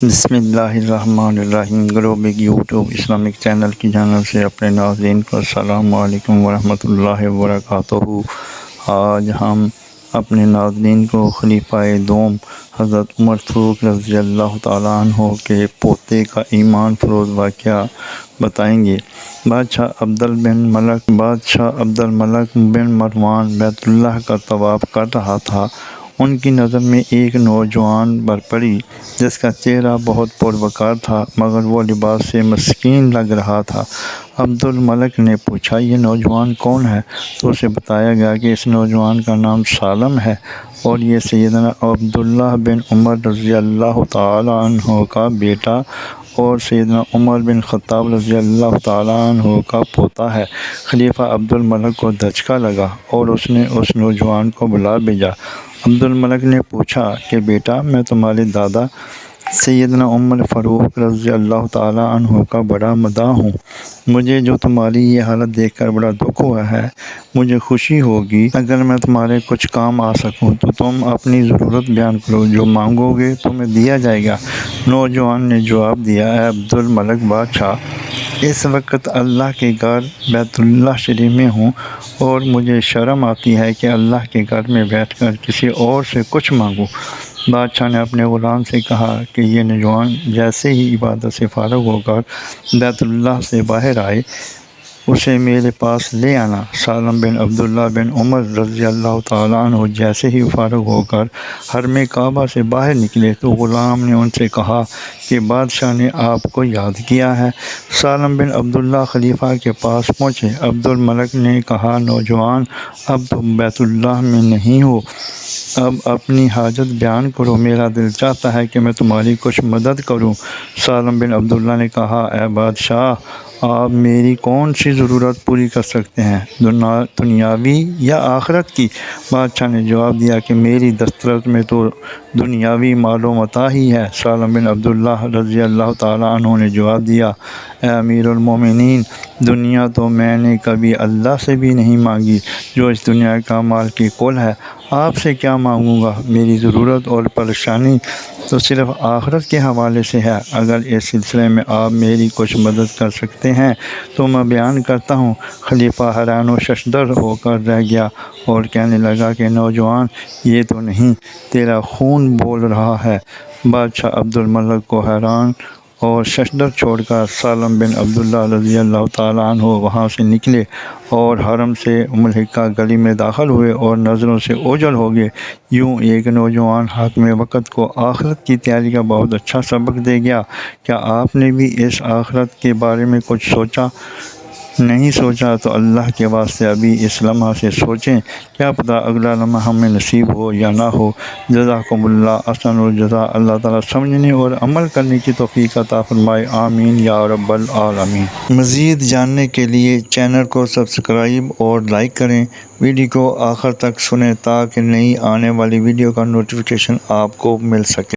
بسم اللہ الرحمن الرحیم۔ گلوبل یوٹیوب اسلامک چینل کی جانب سے اپنے ناظرین کو السلام علیکم ورحمۃ اللہ وبرکاتہ۔ آج ہم اپنے ناظرین کو خلیفہ دوم حضرت عمر فاروق رضی اللہ تعالیٰ عنہ کے پوتے کا ایمان فروز واقعہ بتائیں گے۔ بادشاہ عبد الملک بن مروان بیت اللہ کا طواف کر رہا تھا۔ ان کی نظر میں ایک نوجوان بر پڑی جس کا چہرہ بہت پروقار تھا مگر وہ لباس سے مسکین لگ رہا تھا۔ عبد الملک نے پوچھا، یہ نوجوان کون ہے؟ تو اسے بتایا گیا کہ اس نوجوان کا نام سالم ہے اور یہ سیدنا عبداللہ بن عمر رضی اللہ تعالیٰ عنہ کا بیٹا اور سیدنا عمر بن خطاب رضی اللہ تعالیٰ عنہ کا پوتا ہے۔ خلیفہ عبد الملک کو دھچکا لگا اور اس نے اس نوجوان کو بلا بھیجا۔ عبد الملک نے پوچھا کہ بیٹا، میں تمہارے دادا سیدنا عمر فاروق رضی اللہ تعالیٰ عنہ کا بڑا مداح ہوں۔ مجھے جو تمہاری یہ حالت دیکھ کر بڑا دکھ ہوا ہے۔ مجھے خوشی ہوگی اگر میں تمہارے کچھ کام آ سکوں تو تم اپنی ضرورت بیان کرو، جو مانگو گے تمہیں دیا جائے گا۔ نوجوان نے جواب دیا، اے عبد الملک بادشاہ، اس وقت اللہ کے گھر بیت اللہ شریف میں ہوں اور مجھے شرم آتی ہے کہ اللہ کے گھر میں بیٹھ کر کسی اور سے کچھ مانگوں۔ بادشاہ نے اپنے غلام سے کہا کہ یہ نوجوان جیسے ہی عبادت سے فارغ ہو کر بیت اللہ سے باہر آئے اسے میرے پاس لے آنا۔ سالم بن عبداللہ بن عمر رضی اللہ تعالیٰ عنہ جیسے ہی فارغ ہو کر حرم کعبہ سے باہر نکلے تو غلام نے ان سے کہا کہ بادشاہ نے آپ کو یاد کیا ہے۔ سالم بن عبداللہ خلیفہ کے پاس پہنچے۔ عبد الملک نے کہا، نوجوان، اب تم بیت اللہ میں نہیں ہو، اب اپنی حاجت بیان کرو، میرا دل چاہتا ہے کہ میں تمہاری کچھ مدد کروں۔ سالم بن عبداللہ نے کہا، اے بادشاہ، آپ میری کون سی ضرورت پوری کر سکتے ہیں، دنیاوی یا آخرت کی؟ بادشاہ نے جواب دیا کہ میری دسترس میں تو دنیاوی مال و متاع ہی ہے۔ سالم بن عبداللہ رضی اللہ تعالیٰ عنہ نے جواب دیا، اے امیر المومنین، دنیا تو میں نے کبھی اللہ سے بھی نہیں مانگی جو اس دنیا کا مال کی کل ہے۔ آپ سے کیا مانگوں گا؟ میری ضرورت اور پریشانی تو صرف آخرت کے حوالے سے ہے۔ اگر اس سلسلے میں آپ میری کچھ مدد کر سکتے ہیں تو میں بیان کرتا ہوں۔ خلیفہ حیران و ششدر ہو کر رہ گیا اور کہنے لگا کہ نوجوان، یہ تو نہیں، تیرا خون بول رہا ہے۔ بادشاہ عبد الملک کو حیران اور ششدر چھوڑ کر سالم بن عبداللہ رضی اللہ تعالیٰ عنہ وہاں سے نکلے اور حرم سے ملحقہ گلی میں داخل ہوئے اور نظروں سے اوجھل ہو گئے۔ یوں ایک نوجوان حاکم وقت کو آخرت کی تیاری کا بہت اچھا سبق دے گیا۔ کیا آپ نے بھی اس آخرت کے بارے میں کچھ سوچا؟ نہیں سوچا تو اللہ کے واسطے ابھی اس لمحہ سے سوچیں، کیا پتہ اگلا لمحہ ہمیں نصیب ہو یا نہ ہو۔ جزاکم اللہ احسن الجزاء۔ اللہ تعالیٰ سمجھنے اور عمل کرنے کی توفیق عطا فرمائے، آمین یا رب العالمین۔ مزید جاننے کے لیے چینل کو سبسکرائب اور لائک کریں، ویڈیو کو آخر تک سنیں تاکہ نئی آنے والی ویڈیو کا نوٹیفیکیشن آپ کو مل سکے۔